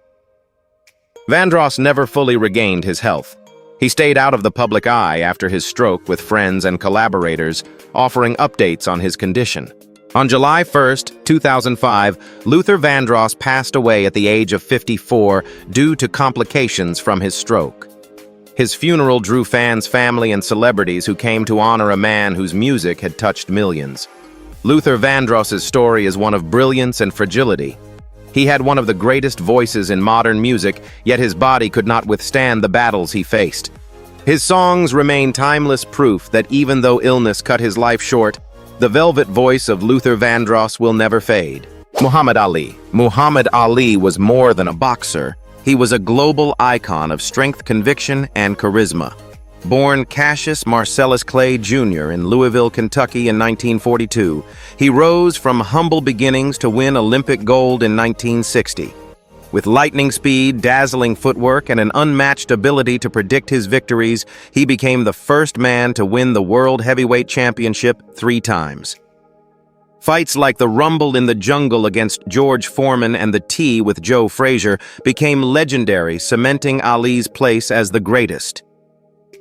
Vandross never fully regained his health. He stayed out of the public eye after his stroke with friends and collaborators, offering updates on his condition. On July 1, 2005, Luther Vandross passed away at the age of 54 due to complications from his stroke. His funeral drew fans, family, and celebrities who came to honor a man whose music had touched millions. Luther Vandross's story is one of brilliance and fragility. He had one of the greatest voices in modern music, yet his body could not withstand the battles he faced. His songs remain timeless proof that even though illness cut his life short, the velvet voice of Luther Vandross will never fade. Muhammad Ali. Muhammad Ali was more than a boxer. He was a global icon of strength, conviction, and charisma. Born Cassius Marcellus Clay Jr. in Louisville, Kentucky in 1942, he rose from humble beginnings to win Olympic gold in 1960. With lightning speed, dazzling footwork, and an unmatched ability to predict his victories, he became the first man to win the World Heavyweight Championship 3 times. Fights like the Rumble in the Jungle against George Foreman and the T with Joe Frazier became legendary, cementing Ali's place as the greatest.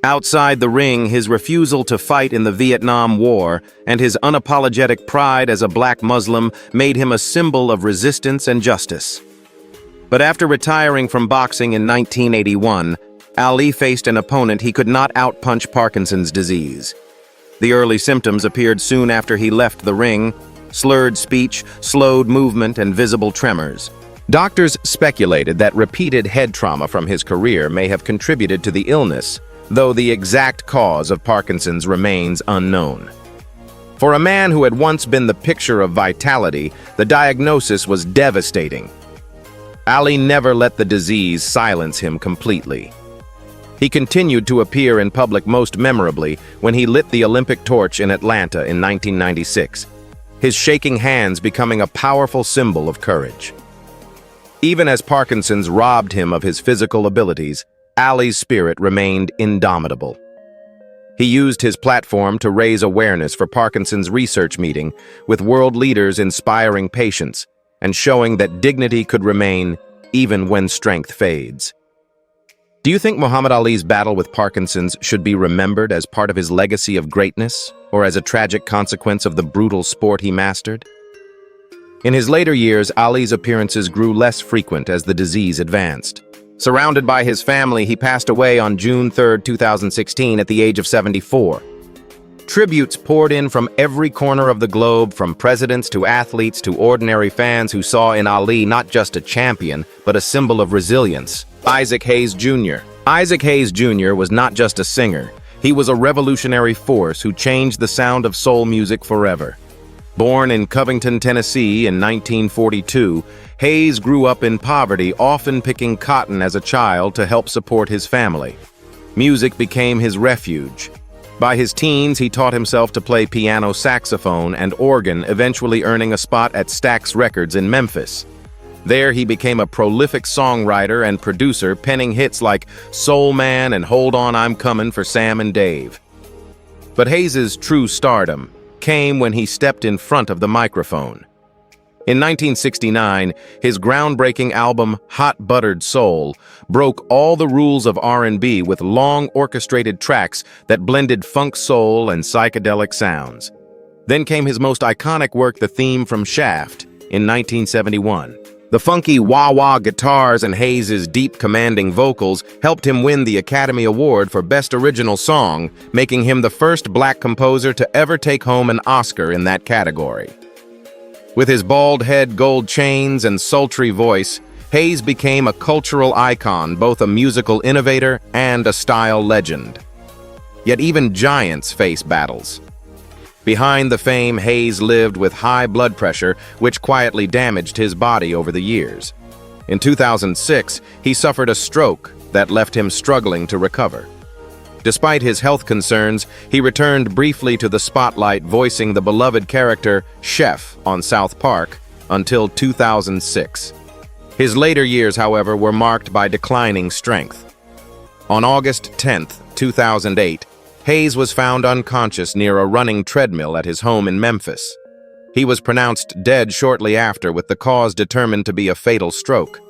Outside the ring, his refusal to fight in the Vietnam War and his unapologetic pride as a black Muslim made him a symbol of resistance and justice. But after retiring from boxing in 1981, Ali faced an opponent he could not outpunch: Parkinson's disease. The early symptoms appeared soon after he left the ring: slurred speech, slowed movement, and visible tremors. Doctors speculated that repeated head trauma from his career may have contributed to the illness, though the exact cause of Parkinson's remains unknown. For a man who had once been the picture of vitality, the diagnosis was devastating. Ali never let the disease silence him completely. He continued to appear in public, most memorably when he lit the Olympic torch in Atlanta in 1996, his shaking hands becoming a powerful symbol of courage. Even as Parkinson's robbed him of his physical abilities, Ali's spirit remained indomitable. He used his platform to raise awareness for Parkinson's research meeting, with world leaders inspiring patience and showing that dignity could remain even when strength fades. Do you think Muhammad Ali's battle with Parkinson's should be remembered as part of his legacy of greatness, or as a tragic consequence of the brutal sport he mastered? In his later years, Ali's appearances grew less frequent as the disease advanced. Surrounded by his family, he passed away on June 3, 2016, at the age of 74. Tributes poured in from every corner of the globe, from presidents to athletes to ordinary fans who saw in Ali not just a champion, but a symbol of resilience. Isaac Hayes Jr. Isaac Hayes Jr. was not just a singer. He was a revolutionary force who changed the sound of soul music forever. Born in Covington, Tennessee in 1942, Hayes grew up in poverty, often picking cotton as a child to help support his family. Music became his refuge. By his teens, he taught himself to play piano, saxophone, and organ, eventually earning a spot at Stax Records in Memphis. There, he became a prolific songwriter and producer, penning hits like Soul Man and Hold On, I'm Coming for Sam and Dave. But Hayes's true stardom came when he stepped in front of the microphone. In 1969, his groundbreaking album Hot Buttered Soul broke all the rules of R&B with long orchestrated tracks that blended funk soul and psychedelic sounds. Then came his most iconic work, the theme from Shaft, in 1971. The funky wah-wah guitars and Hayes's deep, commanding vocals helped him win the Academy Award for Best Original Song, making him the first black composer to ever take home an Oscar in that category. With his bald head, gold chains, and sultry voice, Hayes became a cultural icon, both a musical innovator and a style legend. Yet even giants face battles. Behind the fame, Hayes lived with high blood pressure, which quietly damaged his body over the years. In 2006, he suffered a stroke that left him struggling to recover. Despite his health concerns, he returned briefly to the spotlight, voicing the beloved character Chef on South Park until 2006. His later years, however, were marked by declining strength. On August 10, 2008, Hayes was found unconscious near a running treadmill at his home in Memphis. He was pronounced dead shortly after, with the cause determined to be a fatal stroke.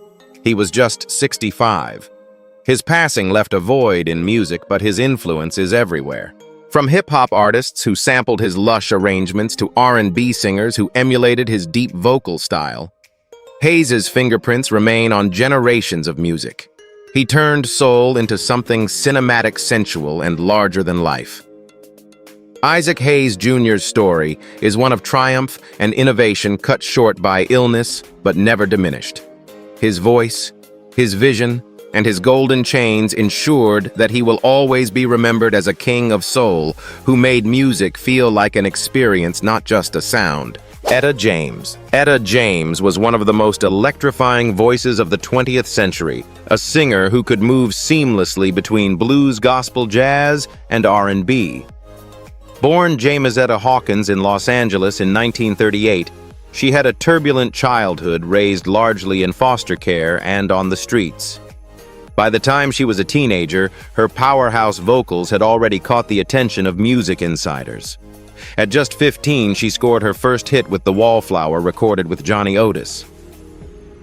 He was just 65. His passing left a void in music, but his influence is everywhere. From hip-hop artists who sampled his lush arrangements to R&B singers who emulated his deep vocal style, Hayes's fingerprints remain on generations of music. He turned soul into something cinematic, sensual, and larger than life. Isaac Hayes Jr.'s story is one of triumph and innovation cut short by illness, but never diminished. His voice, his vision, and his golden chains ensured that he will always be remembered as a king of soul who made music feel like an experience, not just a sound. Etta James. Etta James was one of the most electrifying voices of the 20th century, a singer who could move seamlessly between blues, gospel, jazz, and R&B. Born Jamesetta Hawkins in Los Angeles in 1938, she had a turbulent childhood, raised largely in foster care and on the streets. By the time she was a teenager, her powerhouse vocals had already caught the attention of music insiders. At just 15, she scored her first hit with The Wallflower, recorded with Johnny Otis.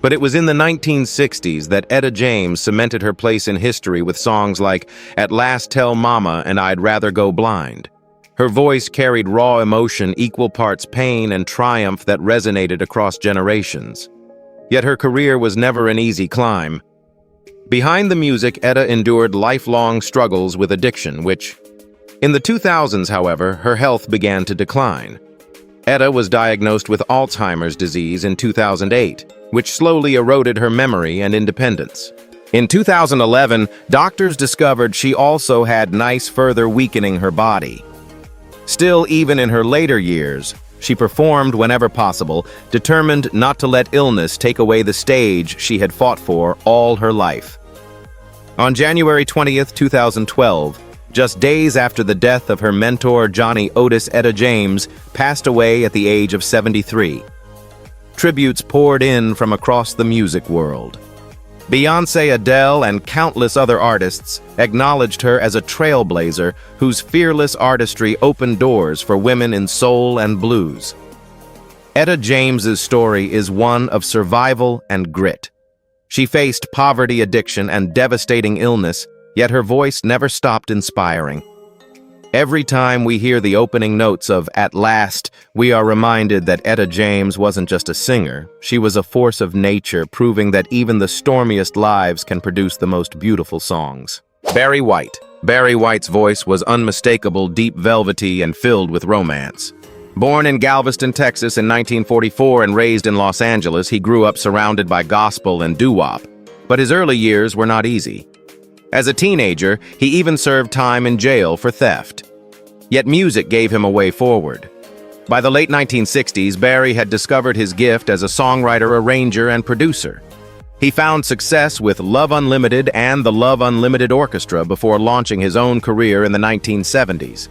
But it was in the 1960s that Etta James cemented her place in history with songs like At Last Tell Mama and I'd Rather Go Blind. Her voice carried raw emotion, equal parts pain and triumph that resonated across generations. Yet her career was never an easy climb. Behind the music, Etta endured lifelong struggles with addiction, which, in the 2000s, however, her health began to decline. Etta was diagnosed with Alzheimer's disease in 2008, which slowly eroded her memory and independence. In 2011, doctors discovered she also had NICE, further weakening her body. Still, even in her later years, she performed whenever possible, determined not to let illness take away the stage she had fought for all her life. On January 20th, 2012, just days after the death of her mentor Johnny Otis, Etta James passed away at the age of 73. Tributes poured in from across the music world. Beyoncé, Adele, and countless other artists acknowledged her as a trailblazer whose fearless artistry opened doors for women in soul and blues. Etta James's story is one of survival and grit. She faced poverty, addiction, and devastating illness, yet her voice never stopped inspiring. Every time we hear the opening notes of At Last, we are reminded that Etta James wasn't just a singer. She was a force of nature, proving that even the stormiest lives can produce the most beautiful songs. Barry White. Barry White's voice was unmistakable, deep, velvety, and filled with romance. Born in Galveston, Texas in 1944 and raised in Los Angeles, he grew up surrounded by gospel and doo-wop. But his early years were not easy. As a teenager, he even served time in jail for theft. Yet music gave him a way forward. By the late 1960s, Barry had discovered his gift as a songwriter, arranger, and producer. He found success with Love Unlimited and the Love Unlimited Orchestra before launching his own career in the 1970s.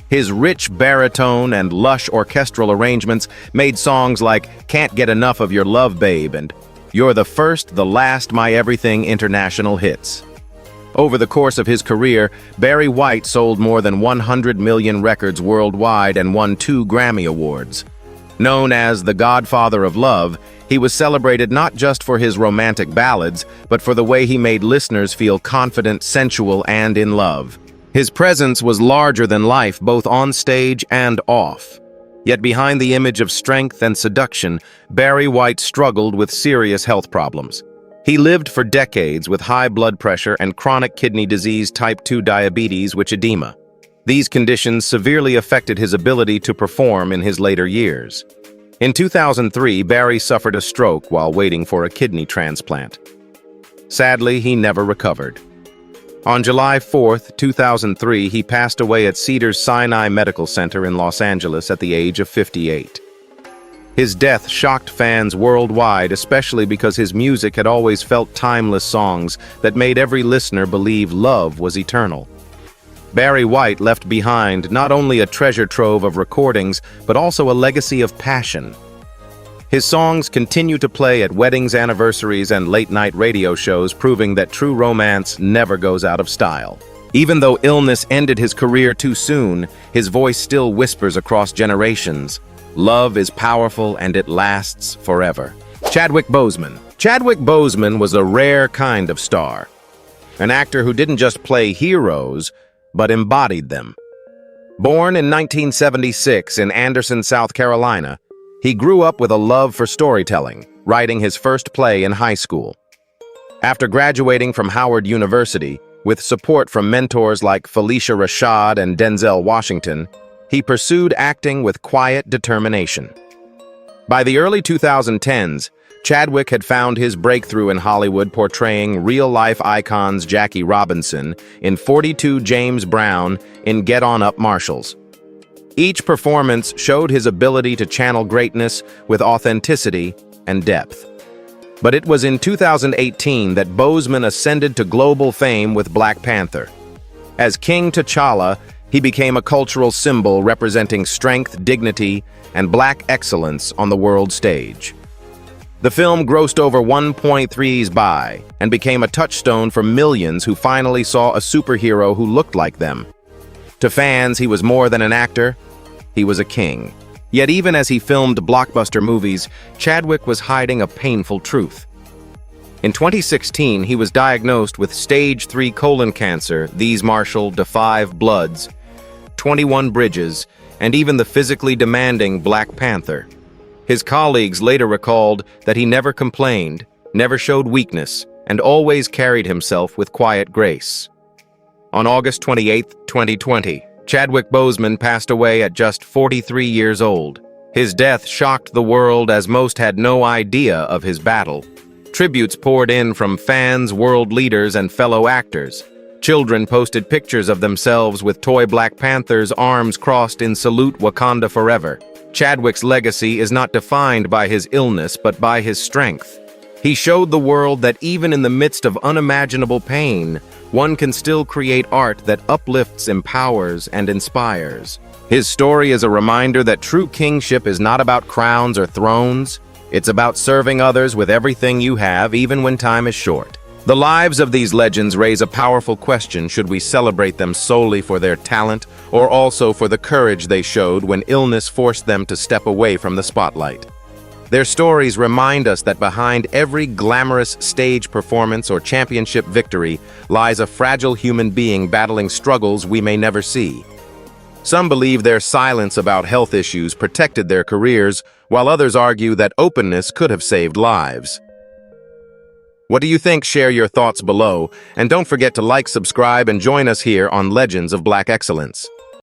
His rich baritone and lush orchestral arrangements made songs like Can't Get Enough of Your Love, Babe, and You're the First, the Last, My Everything international hits. Over the course of his career, Barry White sold more than 100 million records worldwide and won 2 Grammy Awards. Known as the Godfather of Love, he was celebrated not just for his romantic ballads, but for the way he made listeners feel confident, sensual, and in love. His presence was larger than life, both on stage and off. Yet behind the image of strength and seduction, Barry White struggled with serious health problems. He lived for decades with high blood pressure and chronic kidney disease type 2 diabetes with edema. These conditions severely affected his ability to perform in his later years. In 2003, Barry suffered a stroke while waiting for a kidney transplant. Sadly, he never recovered. On July 4, 2003, he passed away at Cedars-Sinai Medical Center in Los Angeles at the age of 58. His death shocked fans worldwide, especially because his music had always felt timeless songs that made every listener believe love was eternal. Barry White left behind not only a treasure trove of recordings, but also a legacy of passion. His songs continue to play at weddings, anniversaries, and late-night radio shows, proving that true romance never goes out of style. Even though illness ended his career too soon, his voice still whispers across generations. Love is powerful and it lasts forever. Chadwick Boseman. Chadwick Boseman was a rare kind of star. An actor who didn't just play heroes, but embodied them. Born in 1976 in Anderson, South Carolina, he grew up with a love for storytelling, writing his first play in high school. After graduating from Howard University, with support from mentors like Felicia Rashad and Denzel Washington, he pursued acting with quiet determination. By the early 2010s, Chadwick had found his breakthrough in Hollywood portraying real-life icons Jackie Robinson in 42 James Brown in Get On Up, Marshalls. Each performance showed his ability to channel greatness with authenticity and depth. But it was in 2018 that Boseman ascended to global fame with Black Panther. As King T'Challa, he became a cultural symbol representing strength, dignity, and Black excellence on the world stage. The film grossed over 1.3 billion and became a touchstone for millions who finally saw a superhero who looked like them. To fans, he was more than an actor, he was a king. Yet even as he filmed blockbuster movies, Chadwick was hiding a painful truth. In 2016, he was diagnosed with stage 3 colon cancer, These Marshall, Da5 Bloods, 21 Bridges, and even the physically demanding Black Panther. His colleagues later recalled that he never complained, never showed weakness, and always carried himself with quiet grace. On August 28, 2020, Chadwick Boseman passed away at just 43 years old. His death shocked the world as most had no idea of his battle. Tributes poured in from fans, world leaders, and fellow actors. Children posted pictures of themselves with toy Black Panthers, arms crossed in Salute Wakanda Forever. Chadwick's legacy is not defined by his illness, but by his strength. He showed the world that even in the midst of unimaginable pain, one can still create art that uplifts, empowers, and inspires. His story is a reminder that true kingship is not about crowns or thrones. It's about serving others with everything you have, even when time is short. The lives of these legends raise a powerful question: should we celebrate them solely for their talent, or also for the courage they showed when illness forced them to step away from the spotlight? Their stories remind us that behind every glamorous stage performance or championship victory lies a fragile human being battling struggles we may never see. Some believe their silence about health issues protected their careers, while others argue that openness could have saved lives. What do you think? Share your thoughts below, and don't forget to like, subscribe, and join us here on Legends of Black Excellence.